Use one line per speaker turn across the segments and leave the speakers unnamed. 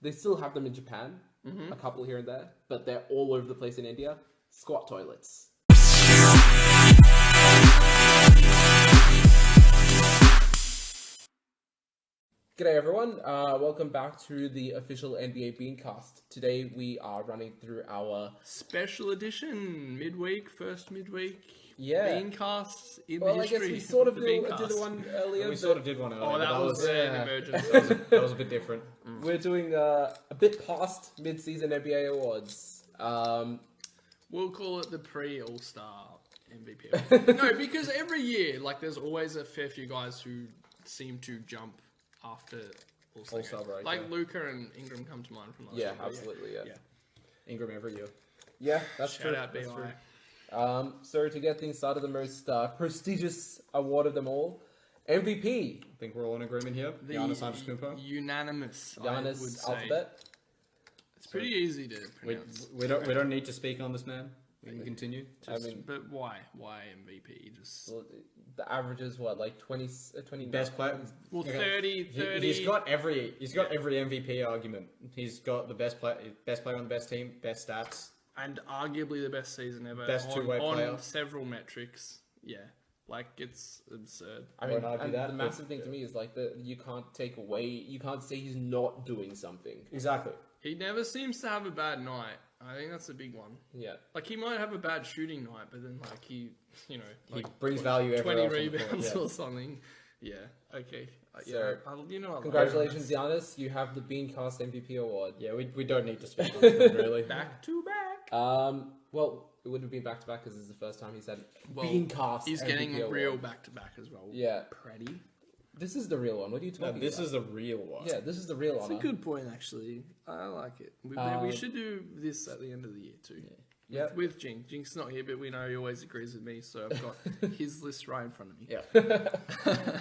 They still have them in Japan, a couple here and there, but they're all over the place in India. Squat toilets. G'day everyone, welcome back to the official NBA Beancast. Today we are running through our
special edition, first midweek Beancast in the history.
Well, I guess we sort of
the
did the one earlier.
We sort of did one earlier.
Oh, that was an emergency.
That was a bit different.
We're doing a bit past mid-season NBA awards.
We'll call it the pre-All-Star MVP. No, because every year, there's always a fair few guys who seem to jump after All-Star break. Like Luka and Ingram come to mind from last year.
Absolutely, yeah.
Ingram every year.
Yeah, that's
true. Shout out BI.
So to get things started, the most prestigious award of them all, MVP.
I think we're all in agreement here. Giannis Antetokounmpo.
Unanimous,
Giannis
I would say.
alphabet.
It's pretty easy to pronounce.
We don't need to speak on this man. We can continue.
But why? Why MVP?
Well, the average is what, like 20
best player.
Well, 30.
He's got every MVP argument. He's got the best player on the best team, best stats,
and arguably the best season ever.
Best two-way player
on several metrics. Yeah, it's absurd.
I mean, the massive thing to me is you can't say he's not doing something.
Exactly.
He never seems to have a bad night. I think that's a big one.
Yeah.
He might have a bad shooting night, but then he
brings value every
20 rebounds or something. Yeah. Okay.
So,
I
congratulations, Giannis. You have the Beancast MVP award.
Yeah, we don't need to speak on it, really.
Back to back.
Well, it would have been back to back because this is the first time he said Beancast.
He's
MVP
getting
award.
real back to back as well.
Yeah.
Pretty.
This is the real one. What are you talking about?
This is the real one.
Yeah, this is the real one.
That's a good point, actually. I like it. We should do this at the end of the year, too.
Yeah.
With Jinx. Jinx is not here, but we know he always agrees with me, so I've got his list right in front of me.
Yeah.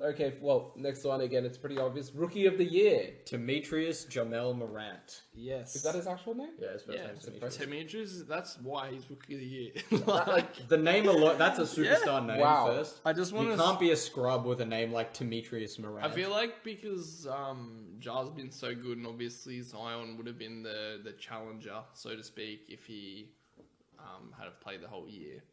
Okay, well, next one, again, it's pretty obvious. Rookie of the Year.
Demetrius Jamel Morant.
Yes.
Is that his actual name?
Yeah, his first name is
Demetrius, that's why he's Rookie of the Year.
The name alone, that's a superstar name first.
I just want
You can't be a scrub with a name like Demetrius Morant.
I feel like because Jar's been so good, and obviously Zion would have been the challenger, so to speak, if he had have played the whole year.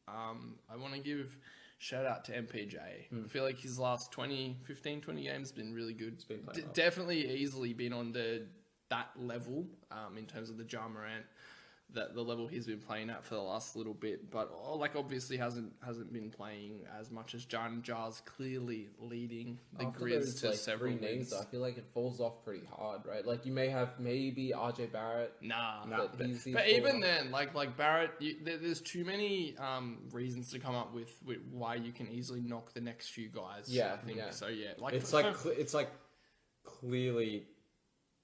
I want to give shout out to MPJ. I feel like his last 20 games has been really good.
It's been playing well.
Definitely easily been on that level in terms of the Ja Morant, the level he's been playing at for the last little bit, but obviously hasn't been playing as much as Ja. Ja's clearly leading the Grizz to several
names.
wins.
I feel like it falls off pretty hard, right? You may have maybe RJ Barrett.
But even then, Barrett, there's too many reasons to come up with why you can easily knock the next few guys.
Yeah,
I think.
yeah.
So yeah,
it's clearly.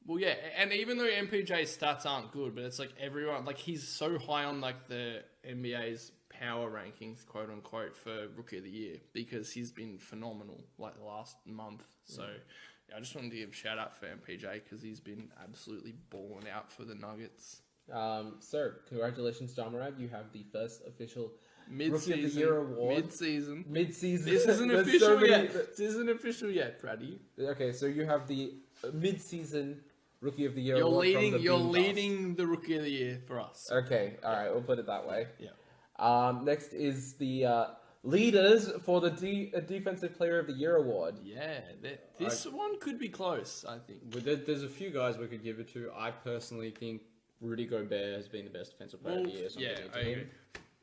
Well, yeah, and even though MPJ's stats aren't good, but it's everyone, he's so high on the NBA's power rankings, quote unquote, for Rookie of the Year because he's been phenomenal the last month. So yeah, I just wanted to give a shout out for MPJ because he's been absolutely balling out for the Nuggets.
So congratulations, Ja Morant. You have the first official
Mid-season,
Rookie of the Year award.
Mid-season.
This
isn't official yet. This isn't official yet, Brady.
Okay, so you have the mid-season Rookie of the Year
You're
award
leading the Rookie of the Year for us.
Okay, all right, we'll put it that way.
Yeah.
Next is the leaders for the Defensive Player of the Year award.
Yeah, this one could be close, I think.
There's a few guys we could give it to. I personally think Rudy Gobert has been the best defensive player of the year.
I agree.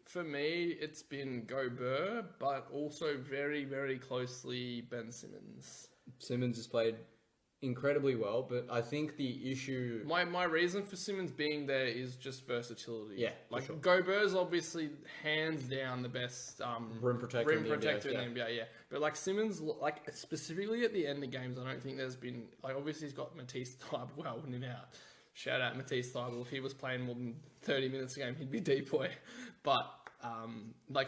For me, it's been Gobert, but also very, very closely Ben Simmons.
Simmons has played incredibly well, but I think the issue...
My reason for Simmons being there is just versatility.
Yeah, sure.
Gobert's obviously hands down the best
rim protector in the
NBA, yeah. But Simmons, specifically at the end of games, I don't think there's been... obviously he's got Matisse Thybulle helping him out. Shout out Matisse Thybulle. If he was playing more than 30 minutes a game, he'd be deep boy. But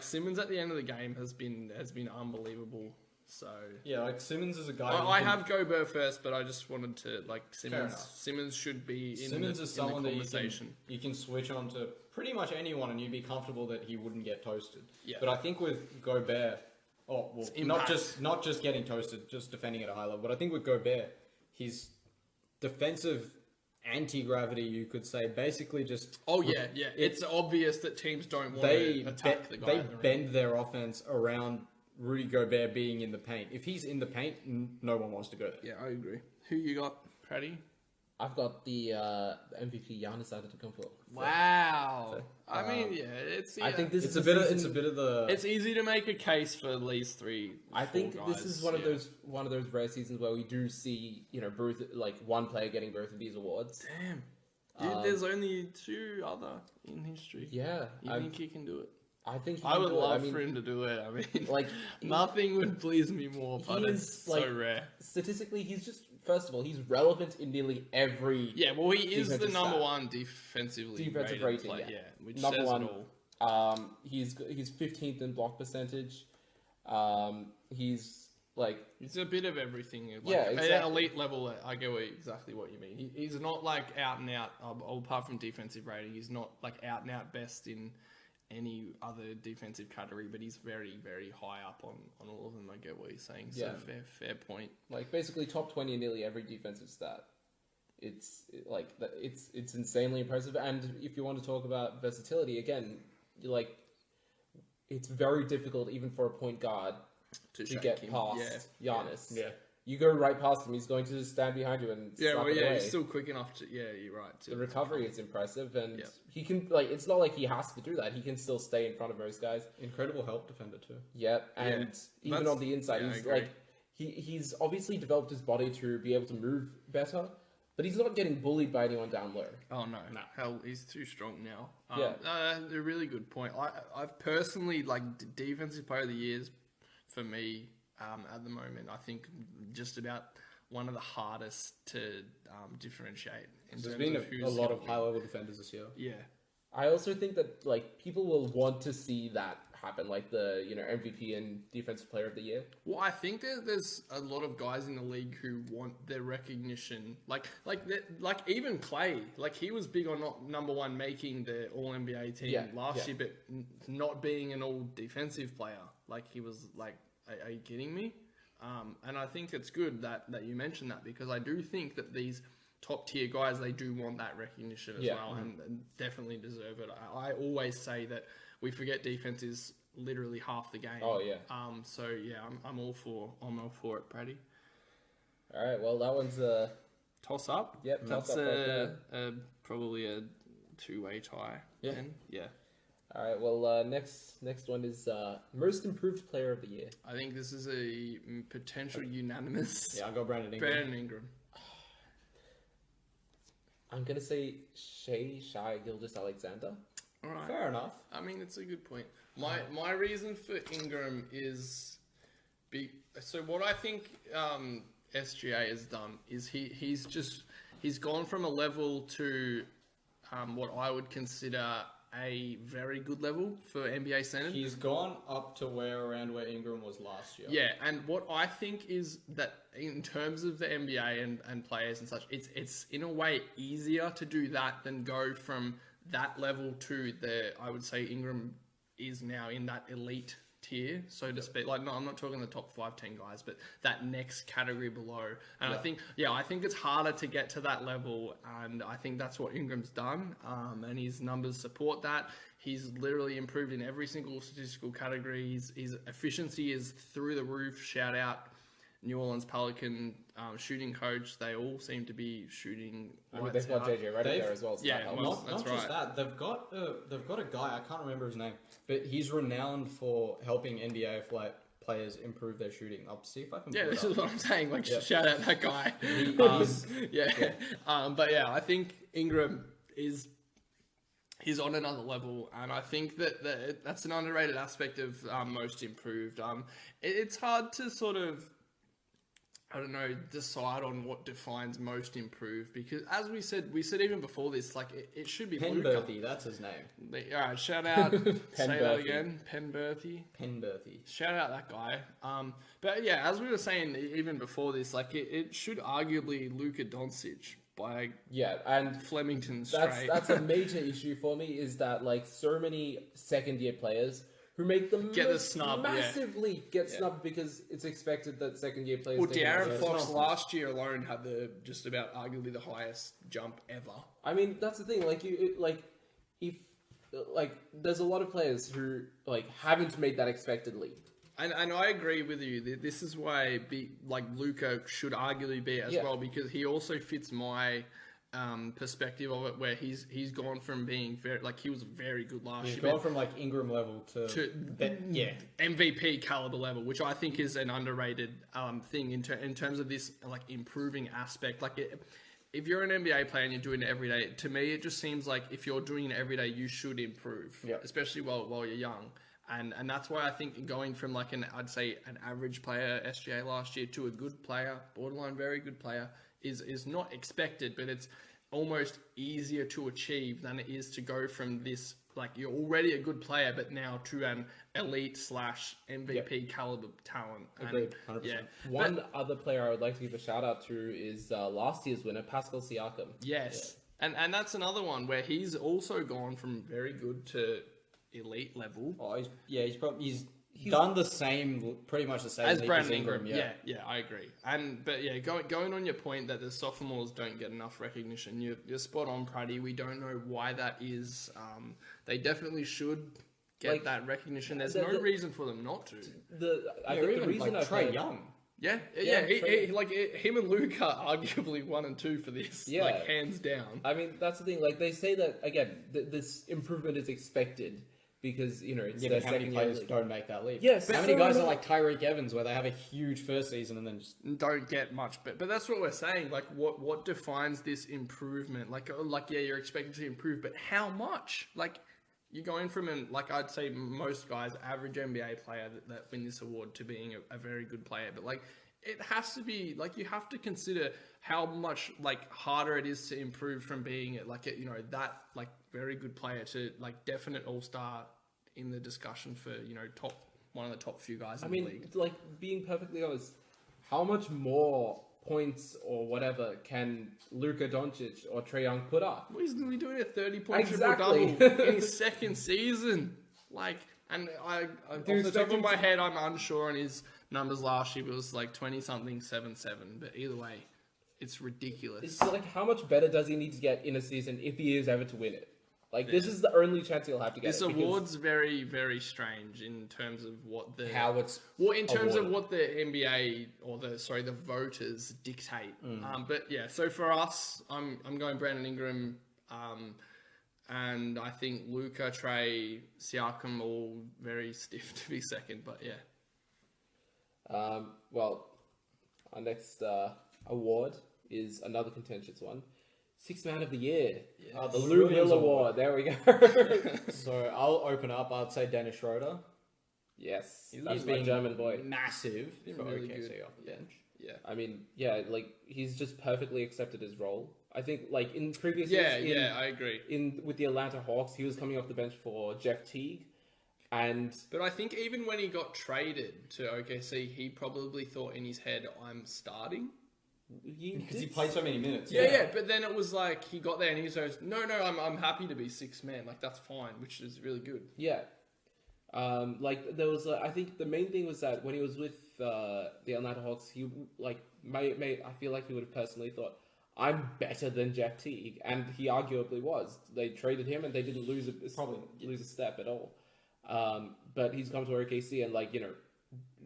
Simmons at the end of the game has been unbelievable. So
yeah, Simmons is a guy.
I have Gobert first, but I just wanted to Simmons should be in the conversation.
You can switch on to pretty much anyone, and you'd be comfortable that he wouldn't get toasted.
Yeah.
But I think with Gobert, not just getting toasted, just defending at a high level. But I think with Gobert, he's defensive anti-gravity, you could say. Basically, just
Oh yeah. It's obvious that teams don't want
they
to attack the guy.
they
at the rim.
bend their offense around Rudy Gobert being in the paint. If he's in the paint, no one wants to go there.
Yeah, I agree. Who you got, Pratty?
I've got the MVP Giannis Antetokounmpo.
Wow. I mean, yeah, it's. Yeah.
I think this
It's
is
a
the
bit
season-
of the.
It's easy to make a case for these three.
I think
four
this
guys,
is one of
yeah.
those rare seasons where we do see both like one player getting both of these awards.
Damn. Dude, there's only two other in history.
Yeah,
You think he can do it?
I think he
I
can
would
do it.
love
I mean,
for him to do it. I mean,
like
nothing would please me more, but
he
it's
is,
so
like,
rare.
statistically, he's just first of all he's relevant in nearly every
Yeah, well, he is the
defensive
number
stat.
one defensively
Defensive
rated
rating,
player.
yeah.
Yeah, which
Number
says
one.
it all.
He's 15th in block percentage. He's like
It's a bit of everything. Like,
Yeah,
At
exactly.
an elite level, I get exactly what you mean. He's not like out and out, apart from defensive rating, he's not like out and out best in any other defensive category, but he's very, very high up on all of them. I get what you're saying. So
Yeah.
fair point.
like basically top 20 in nearly every defensive stat. It's insanely impressive. And if you want to talk about versatility again, like it's very difficult even for a point guard to
shake
get
him.
past Giannis.
Yeah.
You go right past him, he's going to just stand behind you and
Yeah,
slap
well,
it
yeah,
away.
he's still quick enough to. Yeah, you're right.
The recovery is impressive, and
Yeah.
he can like. It's not like he has to do that. He can still stay in front of most guys.
Incredible help defender too.
Yeah, and even
That's-
on the inside,
yeah, I
he's
agree.
like he's obviously developed his body to be able to move better, but he's not getting bullied by anyone down low.
Oh no, hell, he's too strong now.
Yeah.
A really good point. I've personally defensive player of the years for me at the moment. I think just about one of the hardest to differentiate. In
There's
terms
been
of
a
who's
lot of
gonna
high
win.
level defenders this year.
Yeah.
I also think that like people will want to see that happen, like the MVP and defensive player of the year.
Well, I think there's a lot of guys in the league who want their recognition. Like even Clay, like he was big on not number one making the All NBA team last year, but not being an all defensive player. Like he was like, are you kidding me? And I think it's good that you mentioned that, because I do think that these top tier guys, they do want that recognition as well, and definitely deserve it. I always say that we forget defense is literally half the game.
Oh yeah.
So yeah, I'm all for it, Brady.
All right. Well, that one's
Toss up.
Yep, toss
That's
up right there.
probably a two-way tie.
Yeah.
then. Yeah.
all right. Well, next one is most improved player of the year.
I think this is a potential unanimous.
Yeah, I got Brandon Ingram.
Brandon Ingram.
I'm gonna say Shai Gilgeous-Alexander.
All right.
Fair enough.
I mean, it's a good point. My reason for Ingram is so what I think SGA has done is he's gone from a level to what I would consider a very good level for NBA standard.
He's gone up to around where Ingram was last year.
Yeah, and what I think is that in terms of the NBA and players and such, it's in a way easier to do that than go from that level to I would say Ingram is now in that elite tier, so to speak. Like, no, I'm not talking the top 5-10 guys, but that next category below. And I think it's harder to get to that level, and I think that's what Ingram's done. And his numbers support that. He's literally improved in every single statistical category. His efficiency is through the roof. Shout out New Orleans Pelican shooting coach. They all seem to be shooting.
I mean, they've got JJ Redick there as well. So
Yeah,
that helps.
well,
Not
That's
just that, they've got a guy, I can't remember his name, but he's renowned for helping NBA players improve their shooting. I'll see if I can.
Yeah,
pull it
this
up.
is what I'm saying. Like, shout out that guy.
He's-
Yeah. But yeah, I think Ingram he's on another level, and I think that's an underrated aspect of most improved. It's hard to sort of, I don't know, decide on what defines most improved, because as we said even before this, like it should be Luka.
Penberthy, that's his name.
All right, shout out. Say that
Penberthy.
again, Penberthy.
Penberthy.
Shout out that guy. But yeah, as we were saying even before this, like it should arguably Luka Doncic by
Yeah, and
Flemington straight.
that's a major issue for me, is that like so many second year players who make the
Get the snub, yeah.
massively get snubbed because it's expected that second-year players.
Well,
take
De'Aaron
it.
Fox last year alone had the just about arguably the highest jump ever.
I mean, that's the thing. Like there's a lot of players who haven't made that expected leap.
And I agree with you. This is why Luka should arguably be as well, because he also fits my perspective of it, where he's gone from being he was very good last year.
He's gone from Ingram level to
MVP caliber level, which I think is an underrated thing in terms of this improving aspect. If you're an NBA player and you're doing it every day, to me it just seems like if you're doing it every day, you should improve, especially while you're young. And that's why I think going from I'd say an average player SGA last year to a good player, borderline very good player, is not expected, but it's almost easier to achieve than it is to go from this you're already a good player, but now to an elite / MVP caliber talent.
Agreed, 100%. One other player I would like to give a shout out to is last year's winner, Pascal Siakam.
Yes, and that's another one where he's also gone from very good to elite level.
Oh, he's done the same, pretty much the same
as Brandon
Ingram.
Yeah, I agree. Going on your point that the sophomores don't get enough recognition, you're spot on, Praddy. We don't know why that is. They definitely should get that recognition. There's no reason for them not to.
I think the reason
Trae Young.
Yeah. Him and Luke are arguably 1 and 2 for this. Hands down.
I mean, that's the thing. They say that again. This improvement is expected. Because, it's their
how many
second
players
year.
don't make that leap?
Yes.
How many guys are like Tyreek Evans, where they have a huge first season and then just
don't get much? But that's what we're saying. What defines this improvement? You're expected to improve, but how much? You're going from I'd say most guys, average NBA player that win this award, to being a very good player. But it has to be you have to consider how much harder it is to improve from being that very good player to definite all-star in the discussion for one of the top few guys in the league.
Being perfectly honest, how much more points or whatever can Luka Doncic or Trae Young put up?
Well, he's literally doing a 30-point
Exactly.
triple-double in his second season. And off the top of my head, I'm unsure on his numbers last year. It was 20-something, 7-7. But either way, it's ridiculous.
It's how much better does he need to get in a season if he is ever to win it? This is the only chance he'll have to get.
This award's very, very strange in terms of what of what the NBA or the voters dictate. But yeah, so for us, I'm going Brandon Ingram, and I think Luka, Trae, Siakam all very stiff to be second. But yeah.
Well, our next award is another contentious one. Sixth Man of the Year. Yes. The Louella War. There we go.
So I'll open up. I'd say Dennis Schroeder.
Yes. He's been German boy.
Massive for
really
OKC
good.
off the bench.
Yeah.
I mean, he's just perfectly accepted his role. I think, in previous years...
Yeah, I agree.
With the Atlanta Hawks, he was coming off the bench for Jeff Teague.
But I think even when he got traded to OKC, he probably thought in his head, I'm starting.
Because he played so many minutes.
Yeah, but then it was he got there and he goes, no, I'm happy to be sixth man. That's fine, which is really good.
Yeah. There was, I think the main thing was that when he was with the Atlanta Hawks, he, I feel like he would have personally thought, I'm better than Jeff Teague. And he arguably was. They traded him and they didn't lose a step at all. But he's come to OKC and,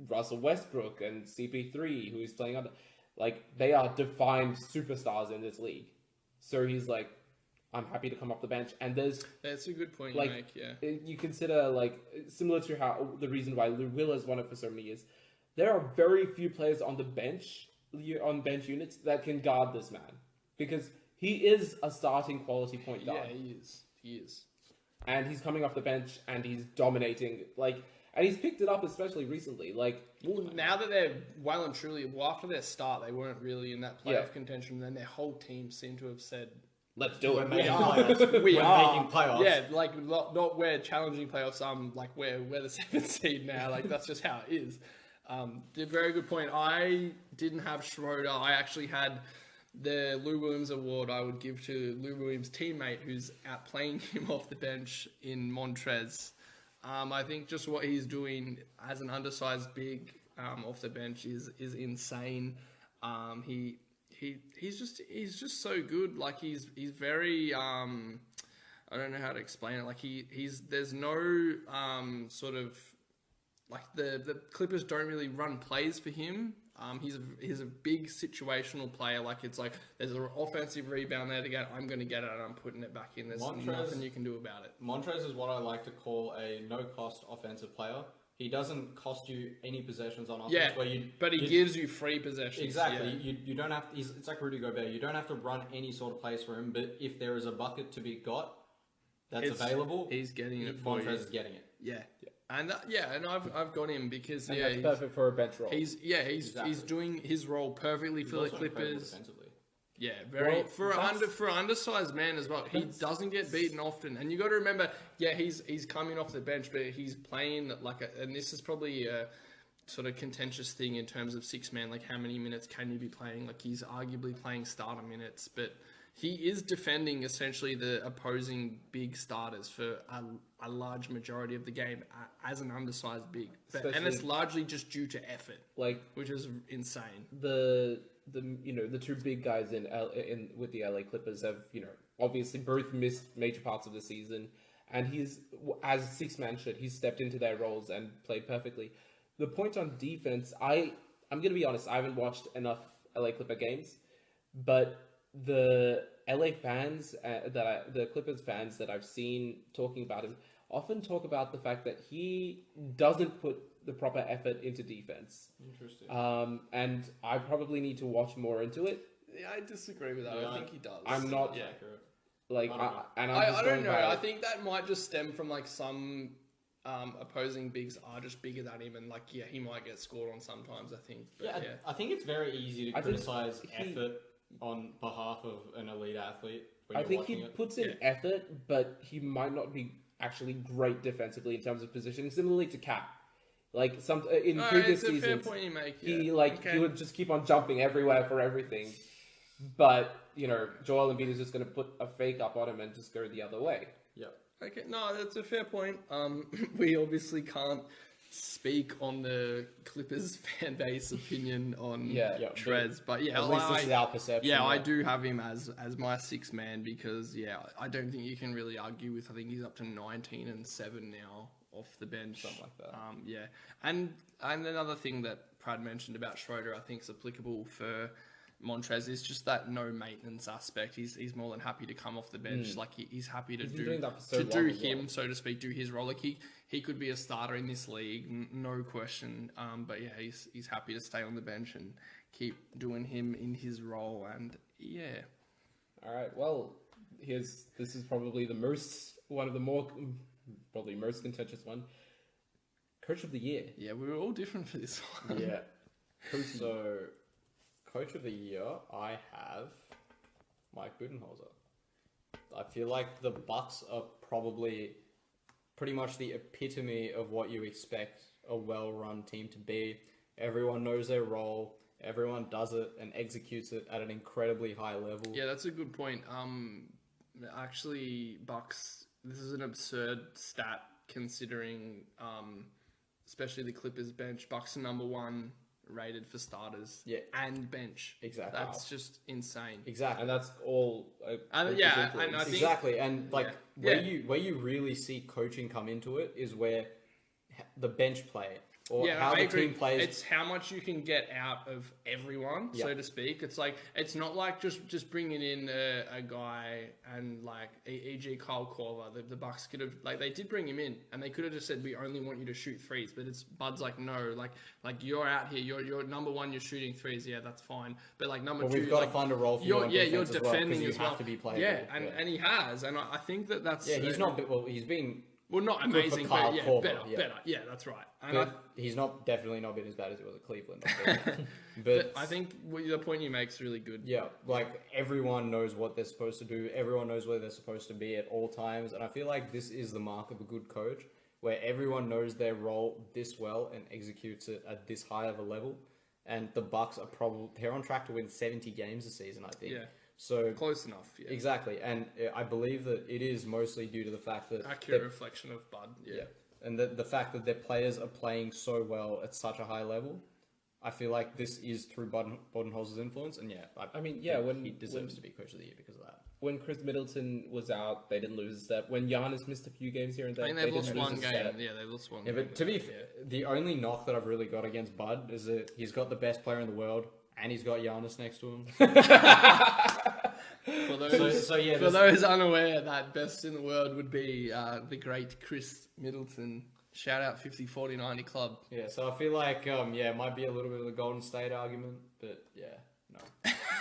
Russell Westbrook and CP3, who he's playing under... they are defined superstars in this league. So he's I'm happy to come off the bench. And
that's a good point you make, yeah.
You consider, similar to how the reason why Lou Willer's won it for so many years, there are very few players on the bench, on bench units, that can guard this man. Because he is a starting quality point guard.
Yeah, he is.
And he's coming off the bench and he's dominating, and he's picked it up, especially recently.
Now that they're well and truly, after their start, they weren't really in that playoff contention. Then their whole team seemed to have said,
"Let's do it."
We are
making playoffs.
Yeah, not we're challenging playoffs. We're the seventh seed now. That's just how it is. Very good point. I didn't have Schroeder. I actually had the Lou Williams award. I would give to Lou Williams' teammate, who's outplaying him off the bench in Montrez. I think just what he's doing as an undersized big off the bench is insane. He's just so good. Like he's very I don't know how to explain it. Like there's no sort of like the Clippers don't really run plays for him. He's a big situational player. Like it's like there's an offensive rebound there to get. I'm going to get it and I'm putting it back in. There's nothing you can do about it.
Montrez is what I like to call a no-cost offensive player. He doesn't cost you any possessions on offense.
Yeah, but he gives you free possessions.
Exactly.
Yeah.
You don't have. It's like Rudy Gobert. You don't have to run any sort of plays for him. But if there is a bucket to be got that's available,
he's getting it. For
Montrez
you.
is getting it.
Yeah. And and I've got him because
And
yeah,
that's perfect for a bench role.
He's doing his role perfectly for the Clippers.
Defensively.
Yeah, very
Well,
for an undersized man as well. He doesn't get beaten often, and you got to remember, he's coming off the bench, but he's playing and this is probably a sort of contentious thing in terms of six man. Like, how many minutes can you be playing? Like, he's arguably playing starter minutes, but he is defending essentially the opposing big starters for a large majority of the game as an undersized big, and it's largely just due to effort, which is insane.
The two big guys with the LA Clippers have obviously both missed major parts of the season, and he's, as six man should, he's stepped into their roles and played perfectly. The point on defense, I'm gonna be honest, I haven't watched enough LA Clipper games, but the LA fans the Clippers fans that I've seen talking about him often talk about the fact that he doesn't put the proper effort into defense.
Interesting.
And I probably need to watch more into it.
Yeah, I disagree with that.
Yeah,
I think he does.
I'm not
accurate.
I don't know. I think that might just stem from like some opposing bigs are just bigger than him, and he might get scored on sometimes. I think. But,
I think it's very easy to criticize effort on behalf of an elite athlete.
I think he puts in effort, but he might not be actually great defensively in terms of positioning. Similarly to Cap, in previous
it's a
seasons,
fair point you make.
He would just keep on jumping everywhere for everything. But Joel Embiid is just going to put a fake up on him and just go the other way.
Yeah.
Okay, no, that's a fair point. We obviously can't speak on the Clippers fan base opinion on Trez, but
at least this is our perception.
Yeah, I do have him as my sixth man because I don't think you can really argue with. I think he's up to 19 and 7 now off the bench,
something like that.
And another thing that Prad mentioned about Schroeder, I think is applicable for Montrez, is just that no maintenance aspect. He's more than happy to come off the bench. He's happy to do so to speak, do his role. He could be a starter in this league, no question. But he's happy to stay on the bench and keep doing him in his role. And
all right. Well, this is probably one of the more most contentious one. Coach of the year.
Yeah, we were all different for this one.
Yeah. So, Coach of the year, I have Mike Budenholzer. I feel like the Bucks are probably pretty much the epitome of what you expect a well-run team to be. Everyone knows their role. Everyone does it and executes it at an incredibly high level.
Yeah, that's a good point. Actually, Bucks, this is an absurd stat considering, especially the Clippers bench. Bucks are number 1 rated for starters and bench.
Exactly.
That's just insane.
Exactly.
And that's all.
And I think
exactly. And where you really see coaching come into it is where the bench play or how the team plays.
It's how much you can get out of everyone, so to speak. It's it's not like just bringing in a guy and e.g. Kyle Korver. The Bucks could have they did bring him in and they could have just said we only want you to shoot threes, but Bud's no, you're out here, you're number 1, you're shooting threes, that's fine. But number 2,
we've got to find a role for you on defense
you're defending
as well, you have to be playing.
And he has, and I think that's
he's not he's been.
Well, not amazing, but better. Yeah, that's right. And
he's definitely not been as bad as he was at Cleveland.
but I think the point you make is really good.
Yeah, everyone knows what they're supposed to do. Everyone knows where they're supposed to be at all times. And I feel like this is the mark of a good coach, where everyone knows their role this well and executes it at this high of a level. And the Bucks are they're on track to win 70 games this season, I think.
Yeah.
So
close enough, yeah.
Exactly, and I believe that it is mostly due to the fact that
accurate reflection of Bud. Yeah.
and the fact that their players are playing so well at such a high level, I feel like this is through Bodenholzer's influence, and I mean, he deserves to be coach of the year because of that.
When Chris Middleton was out, they didn't lose a step. When Giannis missed a few games here and there,
I think
they
they've lost
didn't lose
one
a
game.
step.
Yeah, they lost one
Yeah,
game.
but to be fair, the only knock that I've really got against Bud is that he's got the best player in the world, and he's got Giannis next to him.
For those unaware, that best in the world would be the great Chris Middleton. Shout out 50-40-90 club.
Yeah, so I feel like it might be a little bit of the Golden State argument, but yeah, no,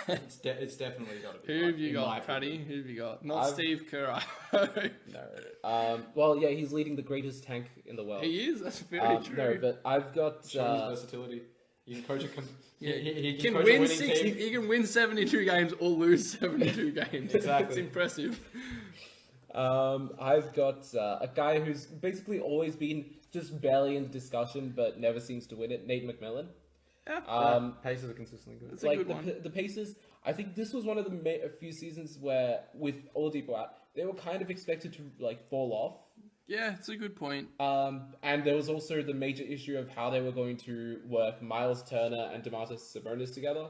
it's definitely got to be.
Who have you got, Paddy? Who have you got? Not Steve Kerr.
No. Well, yeah, he's leading the greatest tank in the world.
He is. That's very true.
No, but I've got
Showing his versatility. You can coach
he
can
can
coach a
win
winning
60.
team.
He can win 72 games or lose 72 games.
Exactly.
It's impressive.
I've got a guy who's basically always been just barely in discussion, but never seems to win it. Nate McMillan.
Yeah.
Paces are consistently good.
It's a good one.
The Pacers. I think this was one of a few seasons where, with Oladipo out, they were kind of expected to fall off.
Yeah, it's a good point.
And there was also the major issue of how they were going to work Miles Turner and Domantas Sabonis together.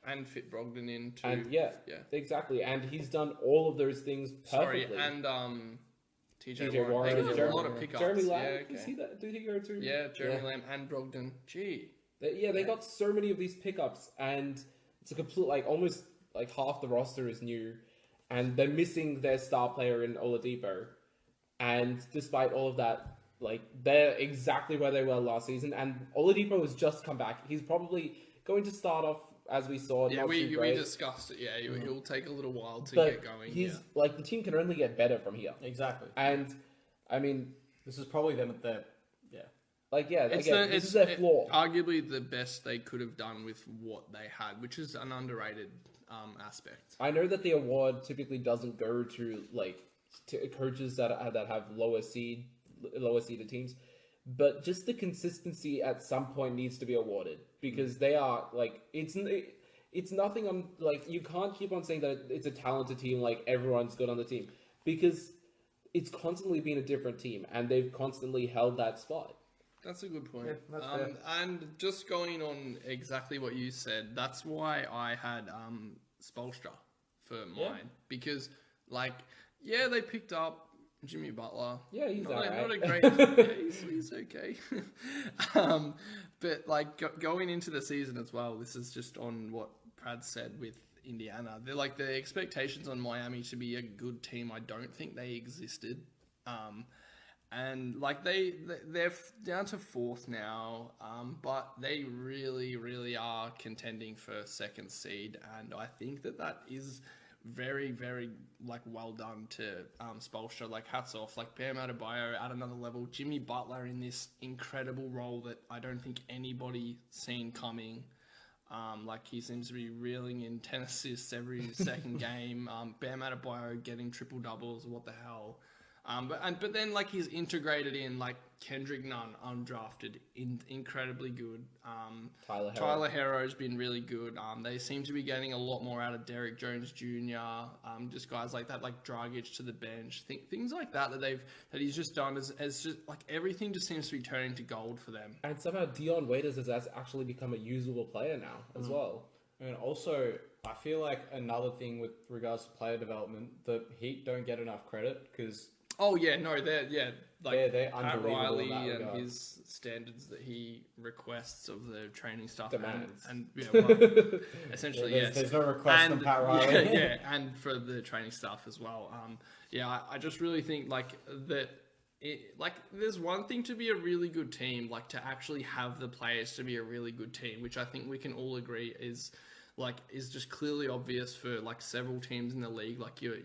And fit Brogdon in too.
And yeah, exactly. And he's done all of those things perfectly.
And TJ
Warren.
They got a lot of pickups.
Jeremy Lamb,
yeah, okay.
Is he that? Did he go to?
Yeah, Jeremy Lamb and Brogdon. Gee.
They got so many of these pickups, and it's a complete almost half the roster is new, and they're missing their star player in Oladipo. And despite all of that, they're exactly where they were last season. And Oladipo has just come back. He's probably going to start off, as we saw.
Yeah,
not
we
too great,
discussed it. Yeah, he'll take a little while to
but
get going.
He's the team can only get better from here.
Exactly.
And I mean,
this is probably them at their
this is their floor.
Arguably the best they could have done with what they had, which is an underrated aspect.
I know that the award typically doesn't go to to coaches that have lower seeded teams, but just the consistency at some point needs to be awarded because they are it's nothing. You can't keep on saying that it's a talented team, everyone's good on the team, because it's constantly been a different team and they've constantly held that spot.
That's a good point.
Yeah, that's fair.
And just going on exactly what you said, that's why I had Spoelstra for mine. Because, they picked up Jimmy Butler.
Yeah, he's
not
alright.
a great... he's okay. But, going into the season as well, this is just on what Brad said with Indiana. They're the expectations on Miami to be a good team, I don't think they existed. And they're down to fourth now, but they really, really are contending for second seed, and I think that is very, very well done to Spoelstra. Hats off. Bam Adebayo at another level. Jimmy Butler in this incredible role that I don't think anybody seen coming. He seems to be reeling in 10 assists every second game. Bam Adebayo getting triple doubles. What the hell? But then he's integrated in Kendrick Nunn, undrafted, incredibly good. Tyler Herro's been really good. They seem to be getting a lot more out of Derrick Jones Jr. Just guys like that, Dragic to the bench, things like that he's just done as just everything just seems to be turning to gold for them.
And somehow Dion Waiters has actually become a usable player now as well.
And also, I feel like another thing with regards to player development, the Heat don't get enough credit because.
Oh yeah, no, they're
they're
Pat
unbelievable
Riley
in that
and
regard.
his standards that he requests of the training staff
Demands.
essentially
There's no request from Pat Riley.
Yeah, and for the training staff as well. I just really think that. There's one thing to be a really good team, to actually have the players to be a really good team, which I think we can all agree is just clearly obvious for several teams in the league, your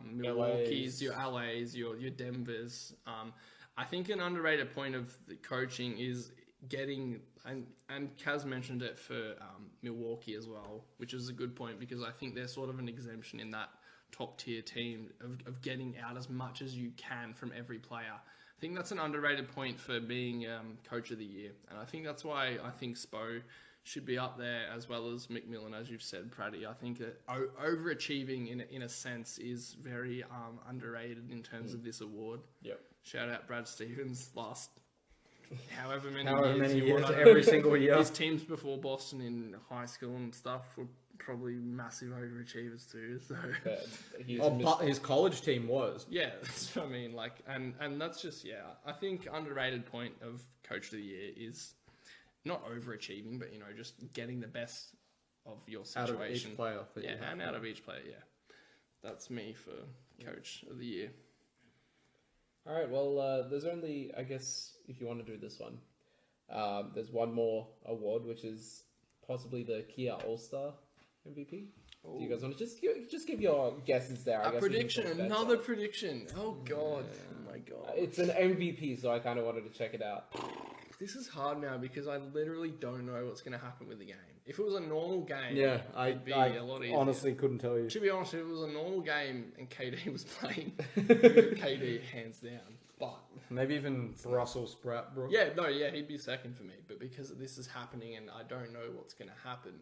Milwaukee's, your LA's, your Denver's. I think an underrated point of the coaching is getting, and Kaz mentioned it for Milwaukee as well, which is a good point because I think they're sort of an exemption in that top tier team of getting out as much as you can from every player. I think that's an underrated point for being coach of the year, and I think that's why I think Spo should be up there as well as McMillan, as you've said, Praddy. I think that overachieving in a sense is very underrated in terms of this award.
Yep.
Shout out Brad Stevens last however many
Many
he
years,
won.
every single year.
His teams before Boston in high school and stuff were probably massive overachievers too. So
But he's
His college team was.
yeah, that's what I mean. Like, and that's just I think underrated point of Coach of the Year is not overachieving, but just getting the best of your
Out
situation.
of each player. that you
Yeah,
have.
and out of each player. Yeah, that's me for Coach of the Year.
All right. Well, there's only, I guess, if you want to do this one, there's one more award, which is possibly the Kia All-Star MVP. Do you guys want to just give your guesses there? I
A
guess we can
prediction,
talk about
another
that.
prediction. Oh god, oh my god.
It's an MVP, so I kind of wanted to check it out.
This is hard now because I literally don't know what's going to happen with the game. If it was a normal game,
Yeah,
it'd be
I
a lot easier.
honestly couldn't tell you.
To be honest, if it was a normal game and KD was playing, KD hands down. But
Maybe even Russell Spratbrook.
he'd be second for me. But because this is happening and I don't know what's going to happen,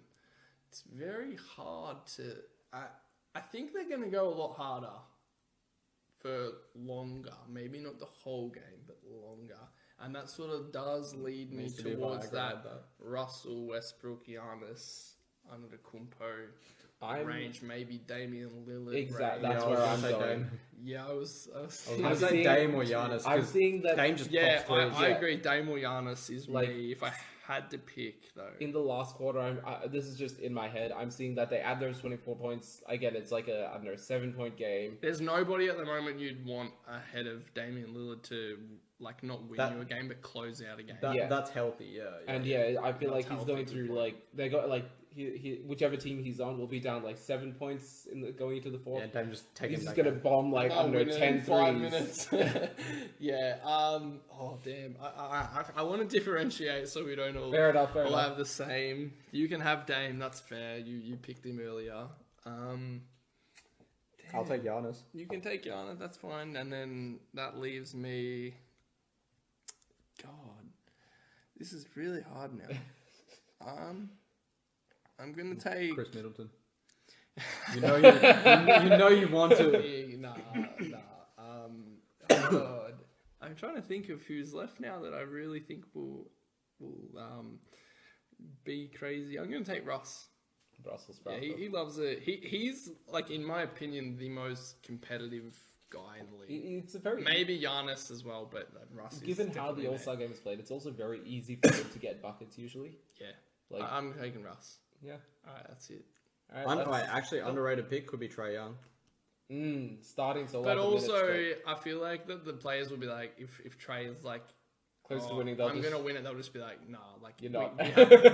it's very hard to. I think they're going to go a lot harder for longer. Maybe not the whole game, but longer. And that sort of does lead me
Needs to be a
towards
diagram,
that Russell, Westbrook, Giannis, Antetokounmpo range. Maybe Damian Lillard.
Exactly.
range.
That's
I was
where
gonna
I'm
say
going.
Dame.
Yeah, I was
I was
thinking-
going to say
seeing-
Dame or Giannis.
I'm
'cause
seeing that
Dame just
Yeah,
pops threes.
I agree. Dame or Giannis is
Like-
me if I had to pick, though.
In the last quarter, this is just in my head. I'm seeing that they add those 24 points. Again, it's like a 7-point game.
There's nobody at the moment you'd want ahead of Damian Lillard to not win you a game, but close out a game.
Yeah.
That's healthy, yeah.
And I feel like he's going to they got he whichever team he's on will be down 7 points going into the fourth.
Yeah, Dame just taking
He's just
that
gonna
game.
bomb
I'll win it
10
in 5
threes.
minutes. Yeah. Oh damn. I want to differentiate so we don't all
Fair enough.
have the same. You can have Dame. That's fair. You picked him earlier.
I'll take Giannis.
You can take Giannis. That's fine. And then that leaves me. God, this is really hard now. I'm gonna take.
Chris Middleton. You know you want to.
Nah. Oh God, I'm trying to think of who's left now that I really think will be crazy. I'm gonna take Russ.
Russell
Yeah,
Spratbrook.
he loves it. He's in my opinion, the most competitive guy in the league.
It's a very
Maybe Giannis as well, but Russ. Is
given how
definitely
the
there.
All-Star game is played, it's also very easy for him to get buckets usually.
Yeah, I'm taking Russ.
Yeah.
All right, that's it.
All right,
Actually, underrated pick could be Trae Young.
starting so
But
like
also, I feel like that the players will be like, if Trey is
close to winning,
I'm gonna win it. They'll just be like, nah,
You're not.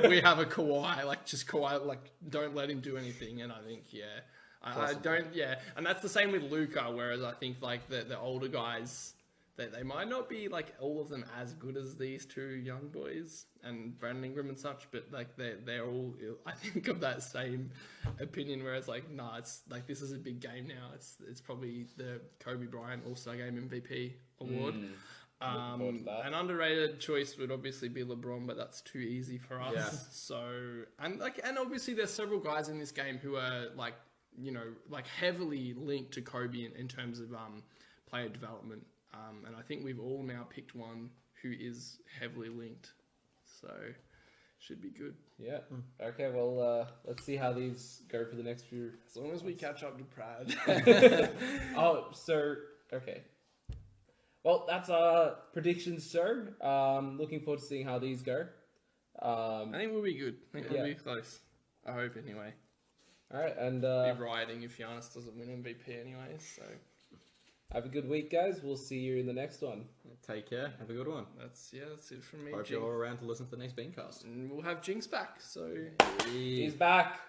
we have a Kawhi, just Kawhi, don't let him do anything. And I think, I don't, and that's the same with Luka. Whereas I think the older guys, they might not be all of them as good as these two young boys and Brandon Ingram and such, but they're all, I think, of that same opinion. Whereas nah, it's this is a big game now. It's probably the Kobe Bryant All-Star Game MVP award.
Looking forward to that.
An underrated choice would obviously be LeBron, but that's too easy for us.
Yeah.
So, and obviously there's several guys in this game who are heavily linked to Kobe in terms of player development. And I think we've all now picked one who is heavily linked. So, should be good.
Yeah. Okay. Well, let's see how these go for the next few.
As long as we catch up to Brad.
Okay. Well, that's our predictions, sir. Looking forward to seeing how these go.
I think we'll be good. I think we'll
Yeah.
be close. I hope anyway.
All right, and
Be rioting if Giannis doesn't win MVP anyway. So
have a good week, guys. We'll see you in the next one.
Take care. Have a good one.
that's it from me.
Hope you're all around to listen to the next Beancast.
And we'll have Jinx back. So.
He's back.